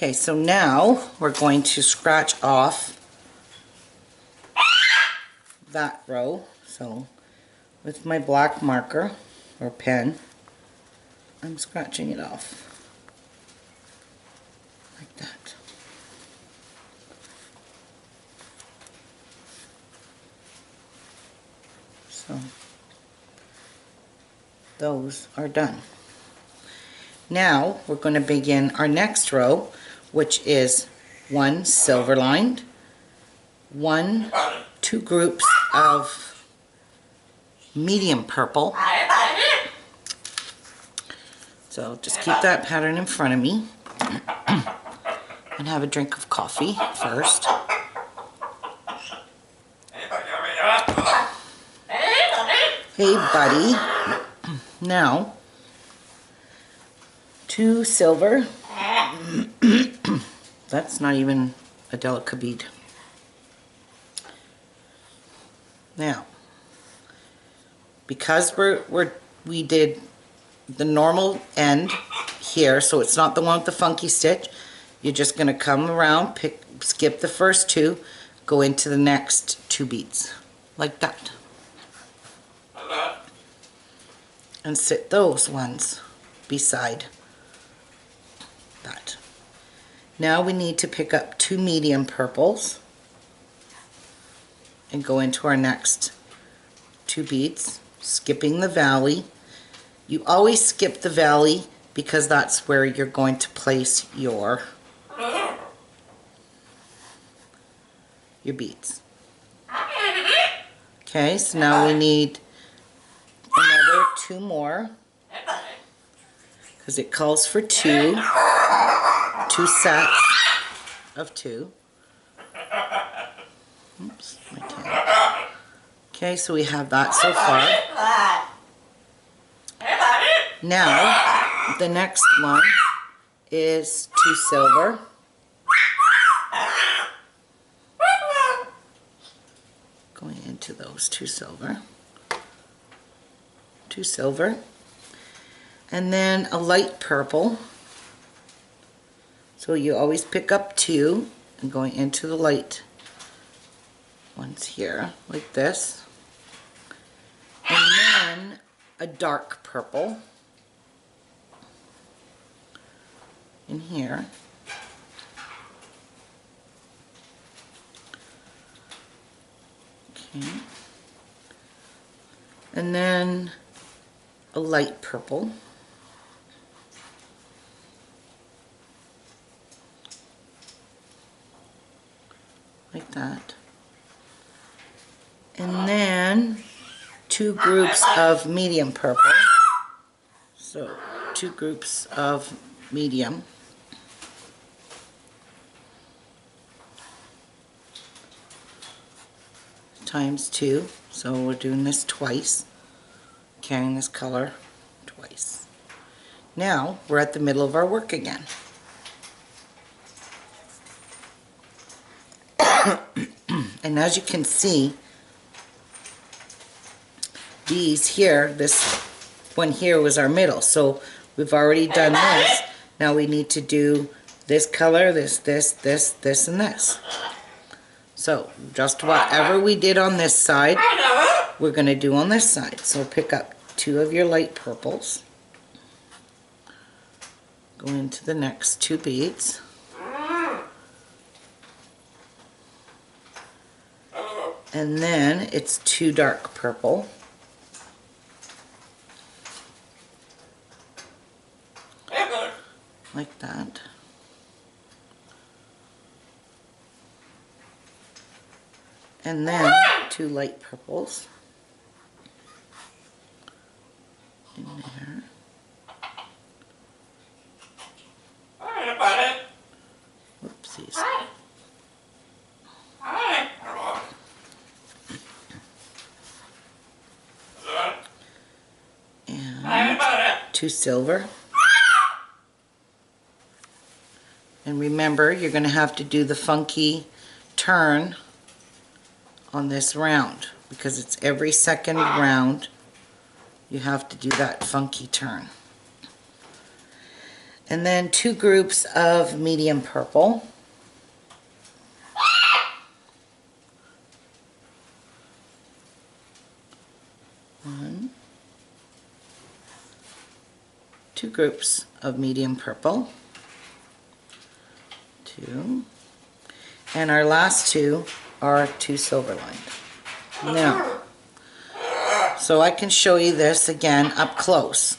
Okay, so now we're going to scratch off that row. So with my black marker or pen, I'm scratching it off like that. So those are done. Now we're going to begin our next row, which is one silver lined, two groups of medium purple. So just keep that pattern in front of me and have a drink of coffee first. Hey buddy. Now, two silver. That's not even a Delica bead. Now, because we did the normal end here, so it's not the one with the funky stitch, you're just going to come around, skip the first two, go into the next two beads, like that. And sit those ones beside that. Now we need to pick up two medium purples and go into our next two beads, skipping the valley. You always skip the valley because that's where you're going to place your beads. Okay, so now we need another two more because it calls for two sets of two. Oops, my tab. Okay, so we have that so far. Now, the next one is two silver. Going into those two silver. Two silver. And then a light purple. So you always pick up two and going into the light ones here, like this. And then a dark purple in here. Okay. And then a light purple. Like that. And then two groups of medium purple. So two groups of medium. Times two. So we're doing this twice. Carrying this color twice. Now we're at the middle of our work again. And as you can see, these here, this one here was our middle. So we've already done this. Now we need to do this color, this, and this. So just whatever we did on this side, we're going to do on this side. So pick up two of your light purples. Go into the next two beads. And then it's two dark purple. Like that. And then two light purples in there. Whoopsies. And two silver. And remember, you're going to have to do the funky turn on this round because it's every second round you have to do that funky turn. And then 2 groups of medium purple. One, 2 groups of medium purple. 2. And our last 2 are 2 silver lined. Now, so I can show you this again up close.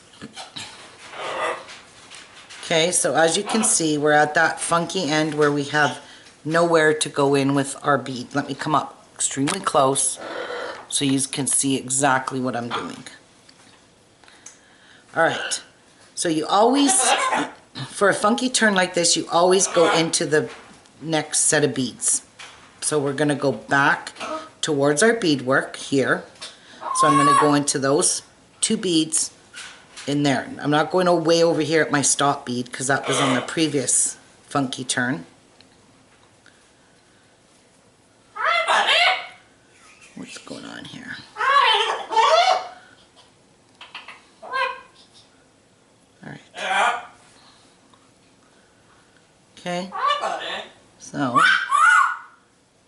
Okay, so as you can see, we're at that funky end where we have nowhere to go in with our bead. Let me come up extremely close so you can see exactly what I'm doing. Alright, so you always, for a funky turn like this, you always go into the next set of beads. So we're going to go back towards our beadwork here. So I'm going to go into those 2 beads in there. I'm not going way over here at my stop bead because that was on the previous funky turn. What's going on here? Alright. Okay. So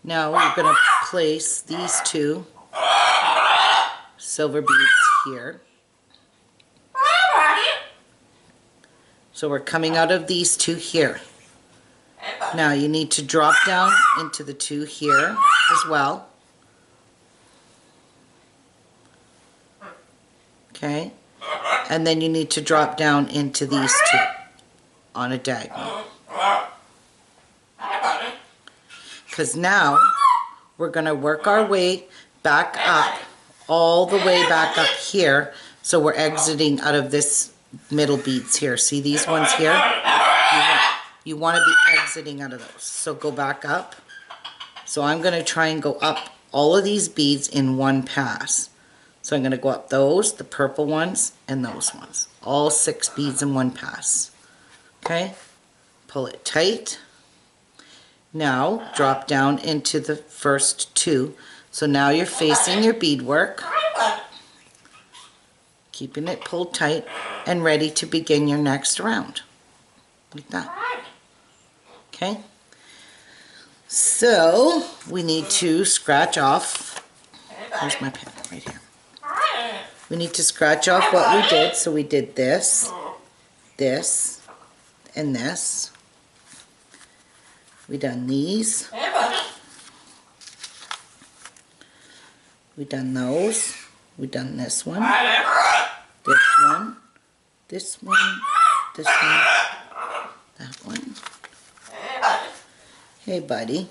now we're going to place these 2 silver beads here. So we're coming out of these 2 here. Now you need to drop down into the 2 here as well. Okay. And then you need to drop down into these 2 on a diagonal. Because now we're going to work our way back up, all the way back up here. So we're exiting out of this middle beads here. See these ones here? You want to be exiting out of those. So go back up. So I'm going to try and go up all of these beads in one pass. So I'm going to go up those, the purple ones, and those ones. All 6 beads in one pass. Okay? Pull it tight. Now drop down into the first 2. So now you're facing your beadwork, keeping it pulled tight and ready to begin your next round. Like that. Okay? So we need to scratch off. Where's my pen? Right here. We need to scratch off what we did. So we did this, this, and this. We done these. We done those. We done this one. This one. This one. This one. That one. Hey, buddy.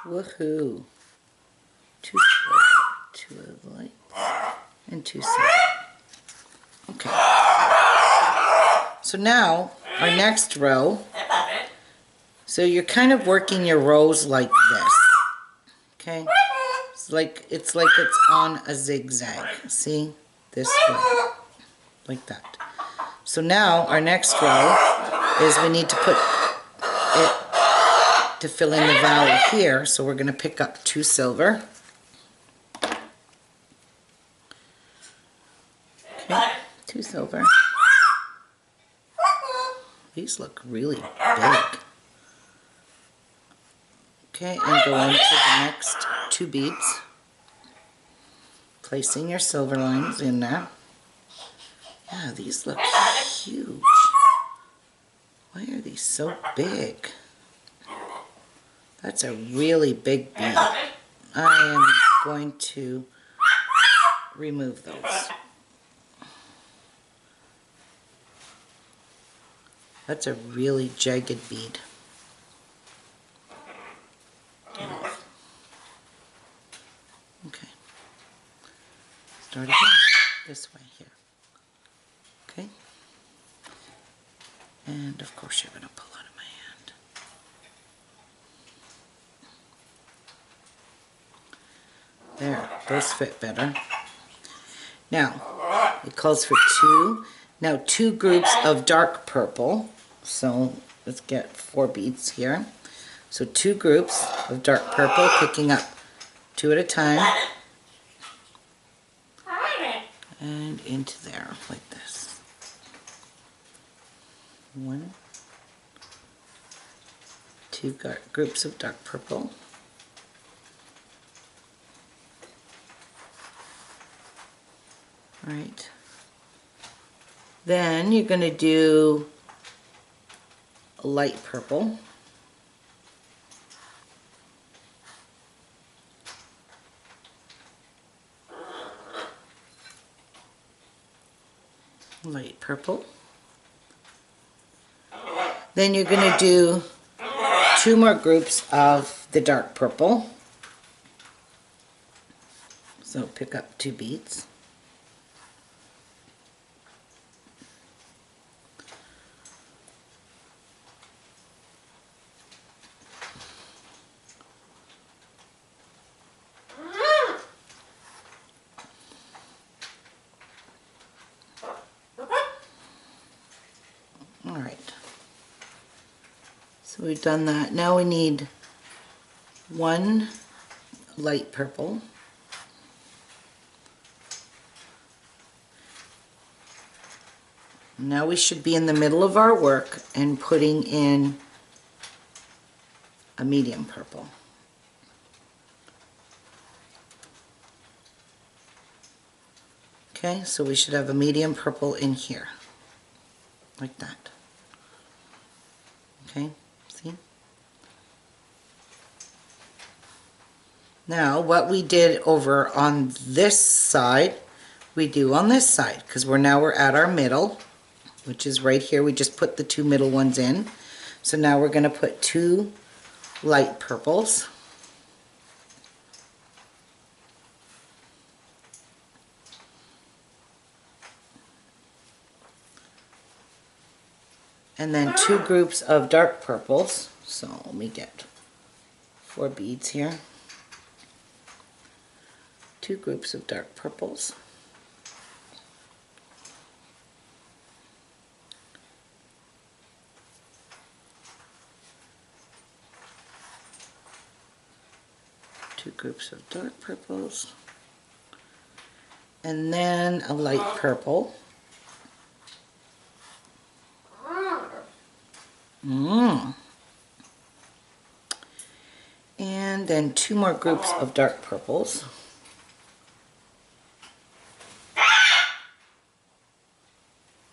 Woohoo. 2 silver, 2 of the lights, and 2 silver. Okay. So now, our next row. So you're kind of working your rows like this. Okay? It's like it's on a zigzag. See? This way. Like that. So now our next row is we need to put it to fill in the valley here. So we're going to pick up 2 silver. Okay, 2 silver. These look really big. Okay, and go into the next 2 beads. Placing your silver lines in there. Yeah, these look huge. Why are these so big? That's a really big bead. I am going to remove those. That's a really jagged bead. Okay. Start again. This way here. Okay. And of course you're going to pull out of my hand. There. Those fit better. Now, it calls for 2. Now 2 groups of dark purple. So let's get 4 beads here. So 2 groups of dark purple, picking up 2 at a time. And into there, like this. One, two groups of dark purple. All right. Then you're going to do a light purple. Light purple. Then you're going to do two more groups of the dark purple. So pick up 2 beads. Alright, so we've done that. Now we need one light purple, now we should be in the middle of our work and putting in a medium purple. Okay, so we should have a medium purple in here, like that. Okay, see? Now what we did over on this side, we do on this side, because we're at our middle, which is right here. We just put the 2 middle ones in. So now we're going to put 2 light purples. And then 2 groups of dark purples. So let me get 4 beads here. 2 groups of dark purples. Two groups of dark purples. And then a light purple. And then 2 more groups of dark purples.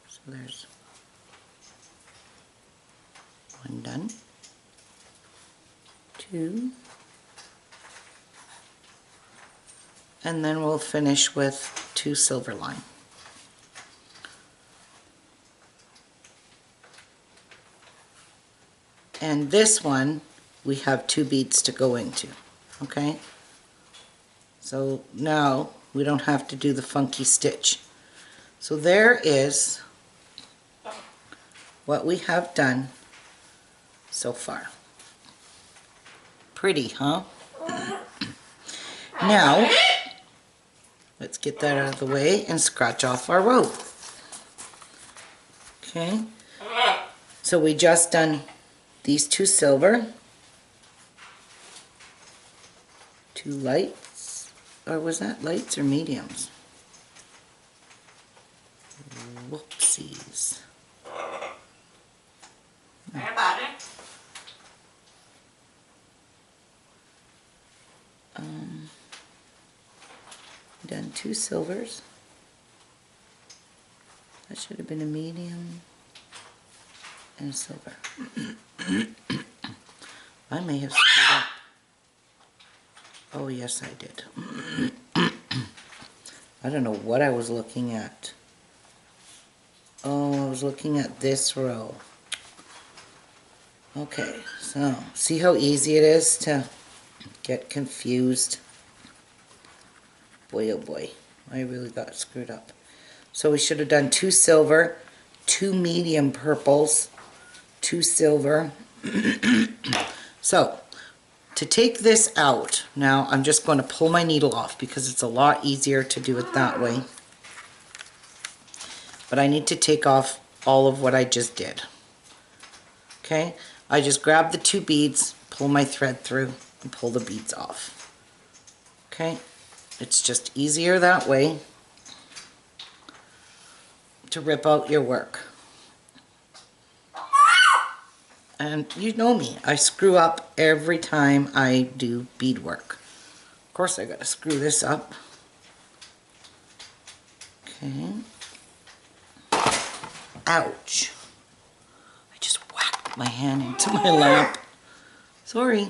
So there's 1 done. 2. And then we'll finish with 2 silver line. And this one, we have 2 beads to go into, okay? So now we don't have to do the funky stitch. So there is what we have done so far. Pretty, huh? Now, let's get that out of the way and scratch off our row. Okay, so we just done these 2 silver, 2 lights, or was that lights or mediums? Whoopsies. Done 2 silvers. That should have been a medium and a silver. I may have screwed up. Oh yes, I did. I don't know what I was looking at. Oh, I was looking at this row. Okay, so see how easy it is to get confused? Boy, oh boy, I really got screwed up. So we should have done 2 silver, 2 medium purples, 2 silver. So, to take this out, now I'm just going to pull my needle off because it's a lot easier to do it that way. But I need to take off all of what I just did. Okay, I just grab the 2 beads, pull my thread through, and pull the beads off. Okay, it's just easier that way to rip out your work. And you know me, I screw up every time I do beadwork. Of course I gotta screw this up. Okay. Ouch. I just whacked my hand into my lamp. Sorry.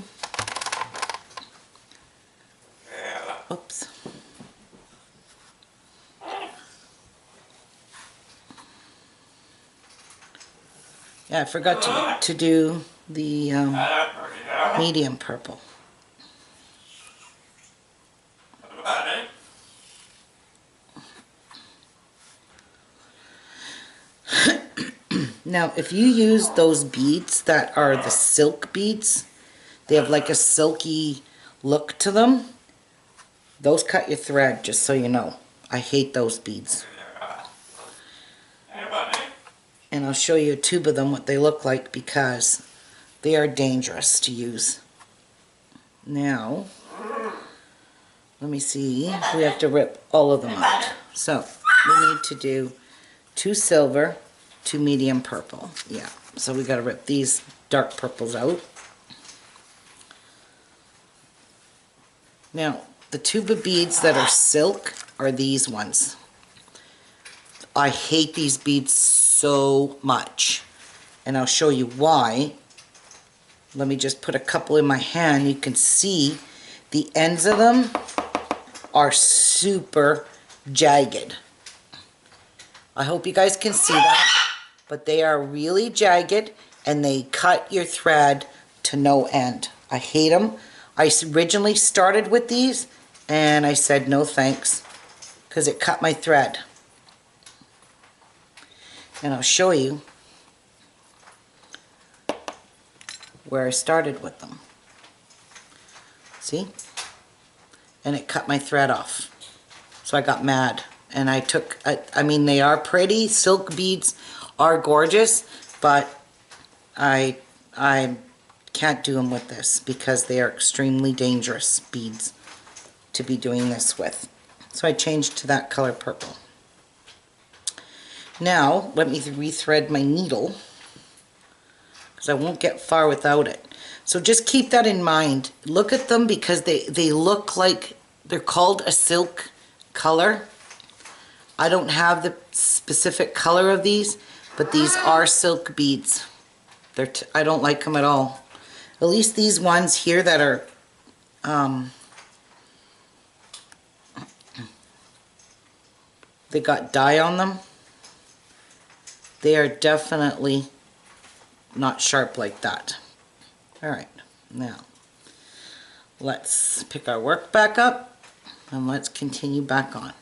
Oops. Yeah, I forgot to do the medium purple. Now, if you use those beads that are the silk beads, they have like a silky look to them. Those cut your thread, just so you know. I hate those beads. And I'll show you a tube of them, what they look like, because they are dangerous to use. Now, let me see. We have to rip all of them out. So, we need to do 2 silver, 2 medium purple. Yeah, so we got to rip these dark purples out. Now, the tube of beads that are silk are these ones. I hate these beads so much, and I'll show you why. Let me just put a couple in my hand. You can see the ends of them are super jagged. I hope you guys can see that, but they are really jagged and they cut your thread to no end. I hate them. I originally started with these and I said no thanks because it cut my thread. And I'll show you where I started with them. See? And it cut my thread off. So I got mad. And I took, I mean, they are pretty. Silk beads are gorgeous, but I can't do them with this because they are extremely dangerous beads to be doing this with. So I changed to that color purple. Now, let me rethread my needle because I won't get far without it. So just keep that in mind. Look at them because they look like they're called a silk color. I don't have the specific color of these, but these are silk beads. I don't like them at all. At least these ones here that are they got dye on them. They are definitely not sharp like that. Alright, now let's pick our work back up and let's continue back on.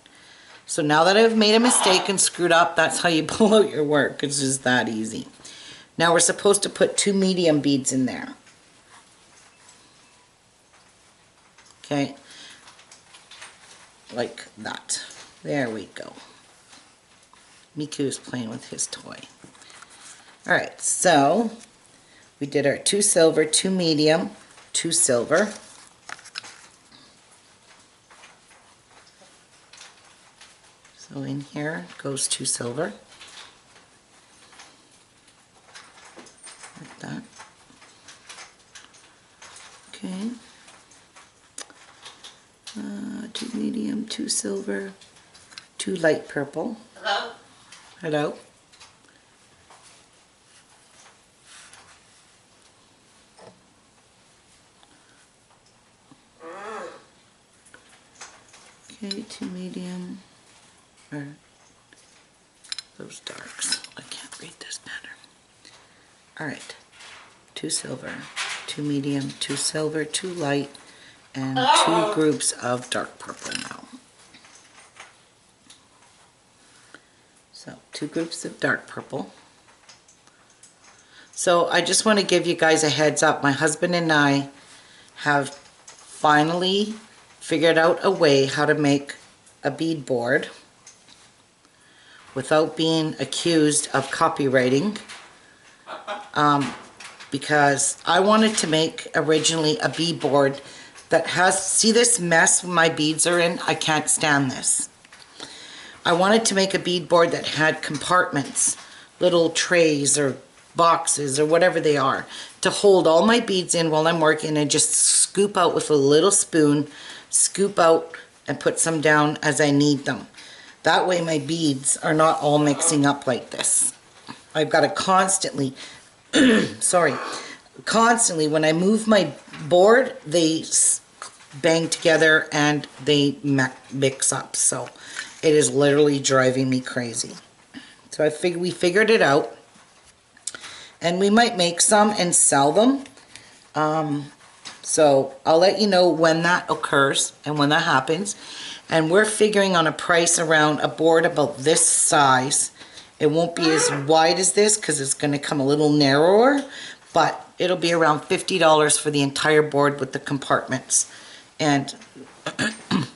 So now that I've made a mistake and screwed up, that's how you pull out your work. It's just that easy. Now we're supposed to put 2 medium beads in there. Okay, like that. There we go. Miku is playing with his toy. Alright, so we did our 2 silver, 2 medium, 2 silver. So in here goes 2 silver. Like that. Okay. 2 medium, 2 silver, 2 light purple. Hello? Hello? Okay, 2 medium, or those darks. I can't read this pattern. Alright, 2 silver, 2 medium, 2 silver, 2 light, and 2 groups of dark purple now. So 2 groups of dark purple. So I just want to give you guys a heads up. My husband and I have finally figured out a way how to make a bead board without being accused of copywriting. Because I wanted to make originally a bead board that has, see this mess my beads are in? I can't stand this. I wanted to make a bead board that had compartments, little trays or boxes or whatever they are to hold all my beads in while I'm working, and just scoop out with a little spoon, scoop out and put some down as I need them. That way my beads are not all mixing up like this. I've got to constantly, sorry, constantly when I move my board, they bang together and they mix up. So it is literally driving me crazy. So we figured it out, and we might make some and sell them. So I'll let you know when that occurs and when that happens. And we're figuring on a price around a board about this size. It won't be as wide as this because it's going to come a little narrower, but it'll be around $50 for the entire board with the compartments. And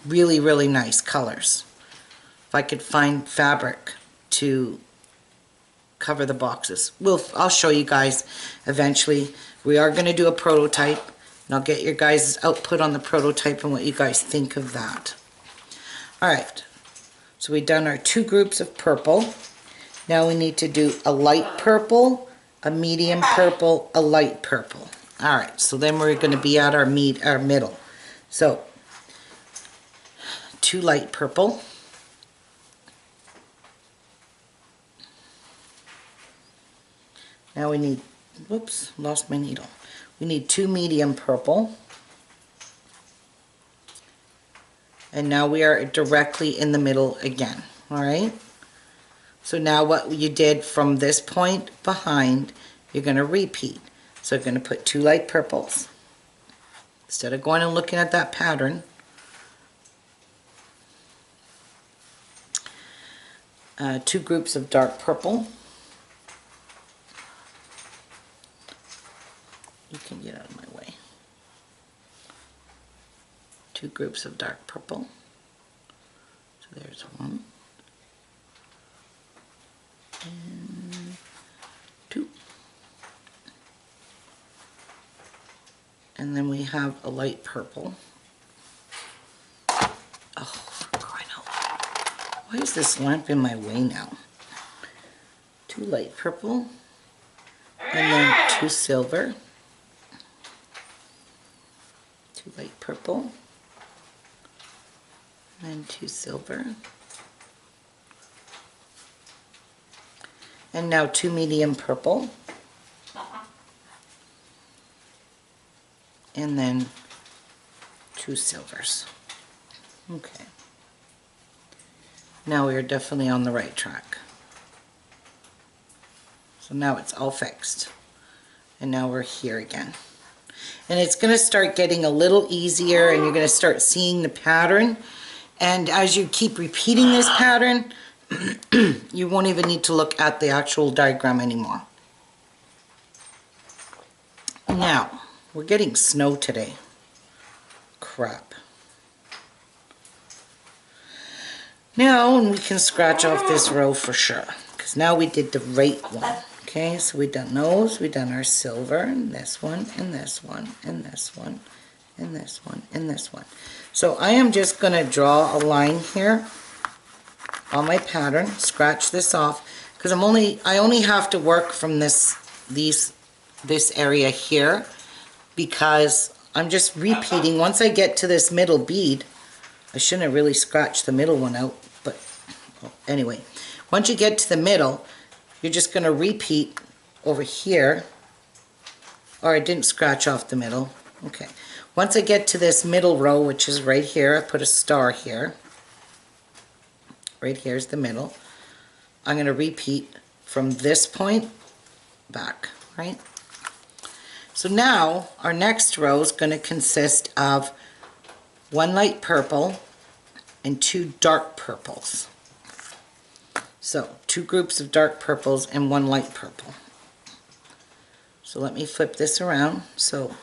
really, really nice colors. If I could find fabric to cover the boxes. I'll show you guys eventually. We are going to do a prototype, and I'll get your guys' output on the prototype and what you guys think of that. Alright, so we've done our 2 groups of purple. Now we need to do a light purple, a medium purple, a light purple. Alright, so then we're going to be at our middle. So, 2 light purple. Now we need, whoops, lost my needle. We need 2 medium purple. And now we are directly in the middle again, alright? So now what you did from this point behind, you're going to repeat. So you're going to put 2 light purples. Instead of going and looking at that pattern, 2 groups of dark purple. You can get out of my way. 2 groups of dark purple. So there's 1. And 2. And then we have a light purple. Oh, for crying out loud. Why is this lamp in my way now? 2 light purple. And then 2 silver. 2 light purple. And then 2 silver. And now 2 medium purple. And then 2 silvers. Okay. Now we are definitely on the right track. So now it's all fixed. And now we're here again. And it's going to start getting a little easier, and you're going to start seeing the pattern. And as you keep repeating this pattern, you won't even need to look at the actual diagram anymore. Now, we're getting snow today. Crap. Now we can scratch off this row for sure, because now we did the right one. Okay, so we've done those, we've done our silver, and this one, and this one, and this one, and this one, and this one. So I am just going to draw a line here on my pattern, scratch this off, because I only have to work from this area here, because I'm just repeating. Once I get to this middle bead, I shouldn't have really scratched the middle one out, but well, anyway, once you get to the middle, you're just going to repeat over here, or I didn't scratch off the middle. Okay, once I get to this middle row, which is right here, I put a star here. Right here is the middle. I'm going to repeat from this point back, right? So now our next row is going to consist of 1 light purple and 2 dark purples. So 2 groups of dark purples and 1 light purple. So let me flip this around. So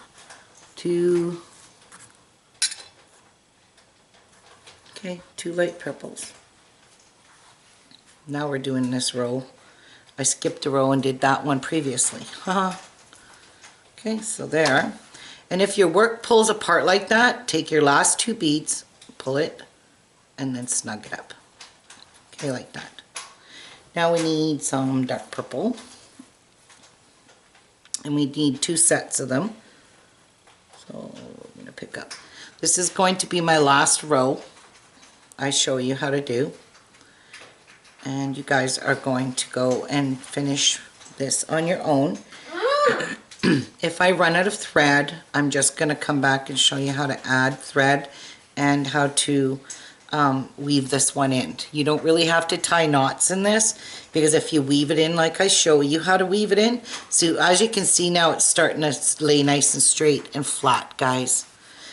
2 light purples. Now we're doing this row. I skipped a row and did that one previously. Okay, so there. And if your work pulls apart like that, take your last 2 beads, pull it, and then snug it up. Okay, like that. Now we need some dark purple. and we need 2 sets of them. So I'm going to pick up. This is going to be my last row I show you how to do, and you guys are going to go and finish this on your own. If I run out of thread, I'm just going to come back and show you how to add thread and how to weave this one in. You don't really have to tie knots in this, because if you weave it in like I show you how to weave it in, so as you can see now it's starting to lay nice and straight and flat, guys.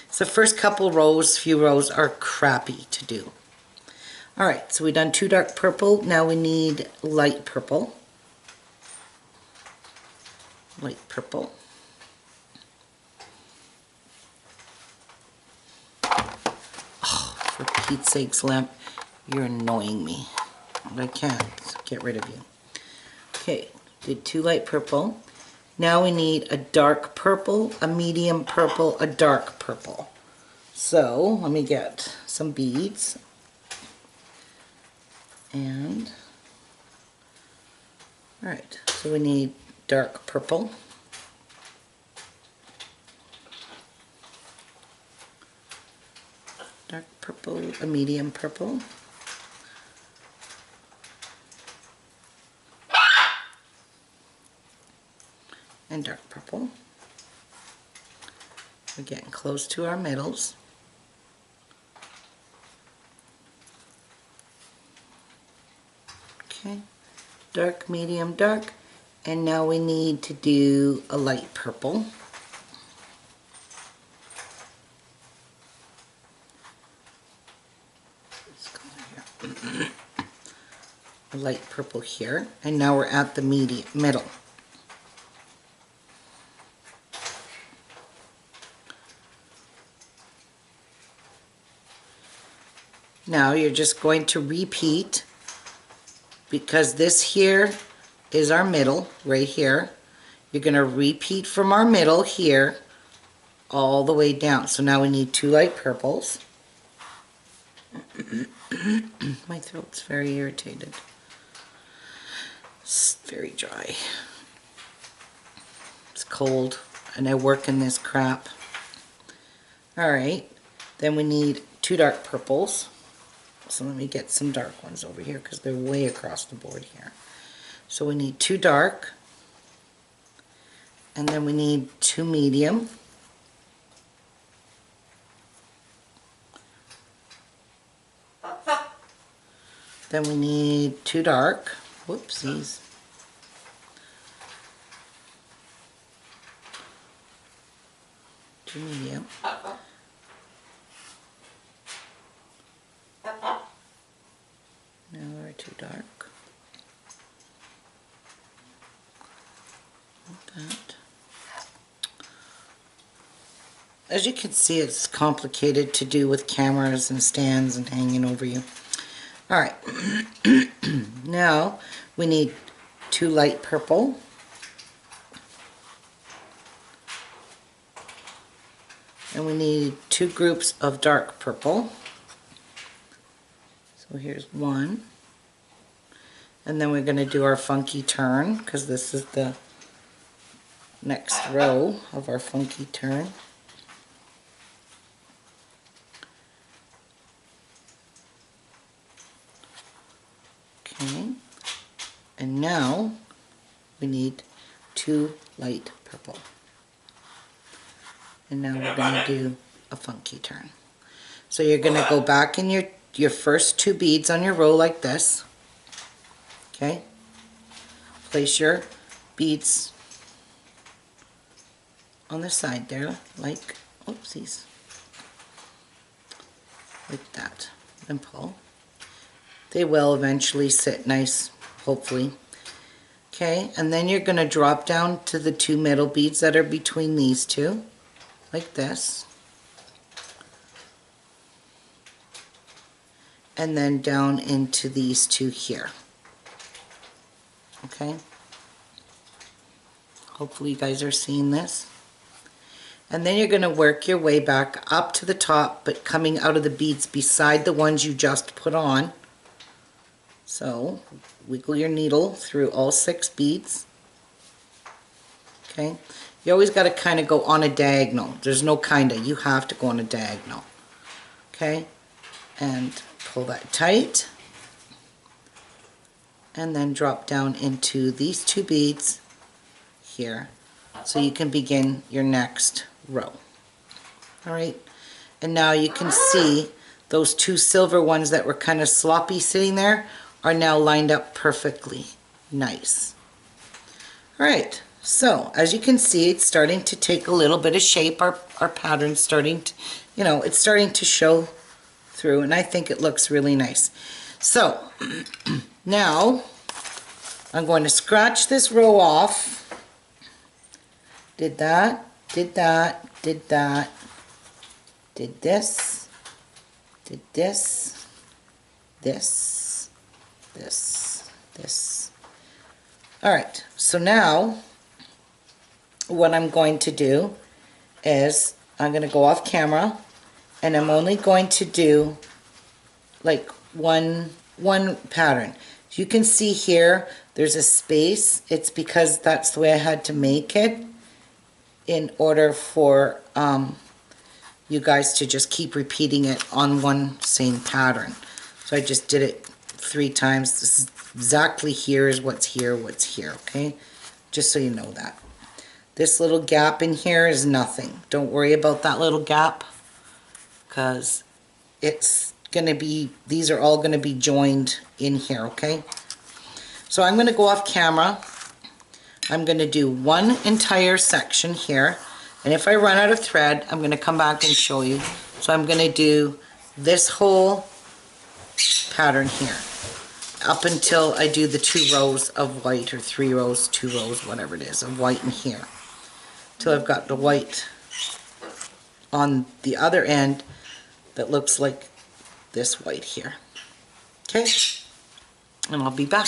So the first couple rows, few rows are crappy to do. Alright, so we've done 2 dark purple, now we need light purple. Light purple. Oh, for Pete's sakes, Lamp, you're annoying me. I can't get rid of you. Okay, did 2 light purple. Now we need a dark purple, a medium purple, a dark purple. So let me get some beads. And alright, so we need dark purple, a medium purple, and dark purple. We're getting close to our middles. Okay, dark, medium, dark, and now we need to do a light purple. This color here. A light purple here, and now we're at the middle. Now you're just going to repeat, because this here is our middle right here. You're going to repeat from our middle here all the way down. So now we need 2 light purples. My throat's very irritated. It's very dry. It's cold and I work in this crap. Alright, then we need 2 dark purples. So let me get some dark ones over here because they're way across the board here. So we need 2 dark, and then we need 2 medium, then we need 2 dark, whoopsies, two medium, now we're 2 dark. That. As you can see, it's complicated to do with cameras and stands and hanging over you. Alright, now we need 2 light purple, and we need 2 groups of dark purple. So here's 1, and then we're going to do our funky turn, because this is the next row of our funky turn. Okay, and now we need 2 light purple, and now we're going to do a funky turn. So you're going to go back in your first 2 beads on your row like this. Okay, place your beads on the side there, like, oopsies, like that, and pull. They will eventually sit nice, hopefully. Okay, and then you're going to drop down to the 2 middle beads that are between these 2, like this, and then down into these 2 here. Okay, hopefully you guys are seeing this. And then you're going to work your way back up to the top, but coming out of the beads beside the ones you just put on. So wiggle your needle through all 6 beads. Okay, you always got to kind of go on a diagonal. There's no kinda, you have to go on a diagonal. Okay, and pull that tight, and then drop down into these 2 beads here, so you can begin your next row. Alright, and now you can see those 2 silver ones that were kind of sloppy sitting there are now lined up perfectly nice. Alright, so as you can see, it's starting to take a little bit of shape. Our pattern's starting to, you know, it's starting to show through, and I think it looks really nice. So now I'm going to scratch this row off. Did that, did that, did that, did this, did this, this, this. Alright, so now what I'm going to do is I'm going to go off camera, and I'm only going to do like one pattern. You can see here there's a space. It's because that's the way I had to make it in order for you guys to just keep repeating it on one same pattern. So I just did it 3 times. This is exactly here is what's here, okay? Just so you know that. This little gap in here is nothing. Don't worry about that little gap, because it's going to be, these are all going to be joined in here, okay? So I'm going to go off camera. I'm going to do one entire section here, and if I run out of thread, I'm going to come back and show you. So I'm going to do this whole pattern here up until I do the 2 rows of white, or 3 rows, 2 rows, whatever it is, of white in here, till I've got the white on the other end that looks like this white here. Okay, and I'll be back.